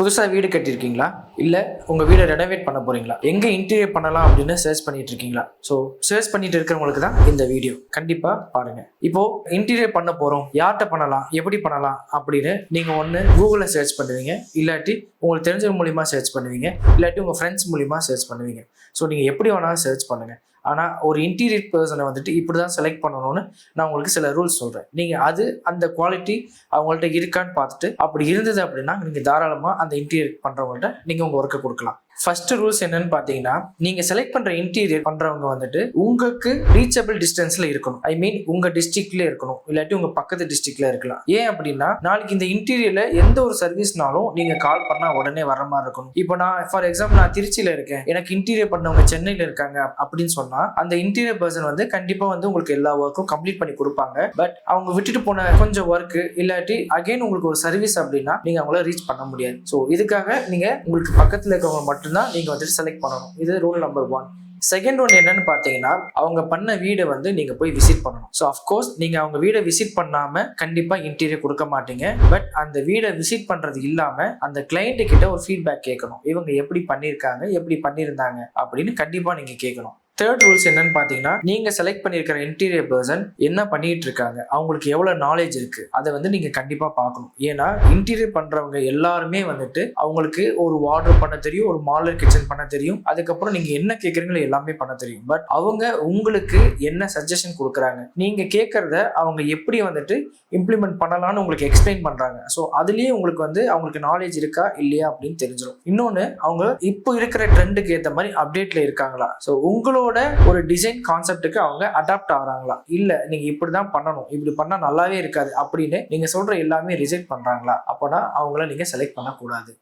புதுசாக வீடு கட்டியிருக்கீங்களா, இல்லை உங்கள் வீடை ரெனோவேட் பண்ண போகிறீங்களா, எங்கே இன்டீரியர் பண்ணலாம் அப்படின்னு சர்ச் பண்ணிட்டு இருக்கீங்களா? ஸோ சர்ச் பண்ணிட்டு இருக்கிறவங்களுக்கு தான் இந்த வீடியோ கண்டிப்பாக பாருங்கள். இப்போது இன்டீரியர் பண்ண போகிறோம், யார்கிட்ட பண்ணலாம், எப்படி பண்ணலாம் அப்படின்னு நீங்கள் ஒன்று கூகுளில் சர்ச் பண்ணுவீங்க, இல்லாட்டி உங்களுக்கு தெரிஞ்ச மூலிமா சர்ச் பண்ணுவீங்க, இல்லாட்டி உங்கள் ஃப்ரெண்ட்ஸ் மூலிமா சர்ச் பண்ணுவீங்க. ஸோ நீங்கள் எப்படி வேணாலும் சர்ச் பண்ணுங்கள். ஆனால் ஒரு இன்டீரியர் பர்சனை வந்துட்டு இப்படி தான் செலக்ட் பண்ணணும்னு நான் உங்களுக்கு சில ரூல்ஸ் சொல்கிறேன். நீங்கள் அந்த குவாலிட்டி அவங்கள்ட்ட இருக்கான்னு பார்த்துட்டு அப்படி இருந்தது அப்படின்னா நீங்கள் தாராளமாக அந்த இன்டீரியர் பண்ணுறவங்கள்ட்ட நீங்கள் உங்கள் ஒர்க்கை கொடுக்கலாம். ஃபர்ஸ்ட் ரூல்ஸ் என்னன்னு பார்த்தீங்கன்னா, நீங்கள் செலக்ட் பண்ணுற இன்டீரியர் பண்ணுறவங்க வந்துட்டு உங்களுக்கு ரீச்சபிள் டிஸ்டன்ஸில் இருக்கணும். ஐ மீன் உங்கள் டிஸ்ட்ரிக்ட்லேயே இருக்கணும், இல்லாட்டி உங்கள் பக்கத்து டிஸ்ட்ரிக்ட்ல இருக்கலாம். ஏன் அப்படின்னா நாளைக்கு இந்த இன்டீரியரில் எந்த ஒரு சர்வீஸ்னாலும் நீங்கள் கால் பண்ணால் உடனே வர மாதிரி இருக்கணும். இப்போ நான் ஃபார் எக்ஸாம்பிள் நான் திருச்சியில் இருக்கேன், எனக்கு இன்டீரியர் பண்ணவங்க சென்னையில் இருக்காங்க அப்படின்னு சொன்னால் அந்த இன்டீரியர் பர்சன் வந்து கண்டிப்பாக வந்து உங்களுக்கு எல்லா ஒர்க்கும் கம்ப்ளீட் பண்ணி கொடுப்பாங்க. பட் அவங்க விட்டுட்டு போன கொஞ்சம் ஒர்க்கு இல்லாட்டி அகைன் உங்களுக்கு ஒரு சர்வீஸ் அப்படின்னா நீங்கள் அவங்கள ரீச் பண்ண முடியாது. ஸோ இதுக்காக நீங்கள் உங்களுக்கு பக்கத்தில் இருக்கவங்க மட்டும்தான் நீங்க வந்துட்டு செலக்ட் பண்ணணும். இது ரூல் நம்பர் 1. செகண்ட் ஒன் என்னன்னு பார்த்தீங்கன்னா, அவங்க பண்ண வீடை வந்து நீங்க போய் விசிட் பண்ணணும். ஸோ அஃப்கோர்ஸ் நீங்க அவங்க வீடை விசிட் பண்ணாம கண்டிப்பா இன்டீரியர் கொடுக்க மாட்டீங்க. பட் அந்த வீடை விசிட் பண்றது இல்லாம அந்த கிளைண்ட் கிட்ட ஒரு ஃபீட்பேக் கேட்கணும். இவங்க எப்படி பண்ணியிருக்காங்க, எப்படி பண்ணியிருந்தாங்க அப்படின்னு கண்டிப்பா நீங்க கேட்கணும். தேர்ட் ரூல்ஸ் என்னன்னு பார்த்தீங்கன்னா, நீங்க செலக்ட் பண்ணியிருக்கிற இன்டீரியர் பர்சன் என்ன பண்ணிட்டு இருக்காங்க, அவங்களுக்கு எவ்வளவு நாலேஜ் இருக்கு, அதை வந்து நீங்க கண்டிப்பா பார்க்கணும். ஏன்னா இன்டீரியர் பண்றவங்க எல்லாருமே வந்துட்டு அவங்களுக்கு ஒரு வார்ட்ரோப் பண்ண தெரியும், ஒரு மாடலர் கிச்சன் பண்ண தெரியும், அதுக்கப்புறம் நீங்க என்ன கேட்குறீங்களோ எல்லாமே பண்ண தெரியும். பட் அவங்க உங்களுக்கு என்ன சஜஷன் கொடுக்குறாங்க, நீங்க கேட்கறத அவங்க எப்படி வந்துட்டு இம்ப்ளிமெண்ட் பண்ணலாம்னு உங்களுக்கு எக்ஸ்பிளைன் பண்றாங்க. ஸோ அதுலயே உங்களுக்கு வந்து அவங்களுக்கு நாலேஜ் இருக்கா இல்லையா அப்படின்னு தெரிஞ்சிடும். இன்னொன்னு, அவங்க இப்போ இருக்கிற ட்ரெண்டுக்கு ஏற்ற மாதிரி அப்டேட்ல இருக்காங்களா, ஸோ உங்களோட ஒரு டிசைன் கான்செப்டுக்கு அவங்க அடாப்ட் ஆகிறாங்களா, இல்ல நீங்க இப்படிதான் பண்ணணும், இப்படி பண்ணா நல்லாவே இருக்காது அப்படின்னு நீங்க சொல்ற எல்லாமே ரிஜெக்ட் பண்றாங்களா, அப்போனா அவங்கள நீங்க செலக்ட் பண்ணக்கூடாது.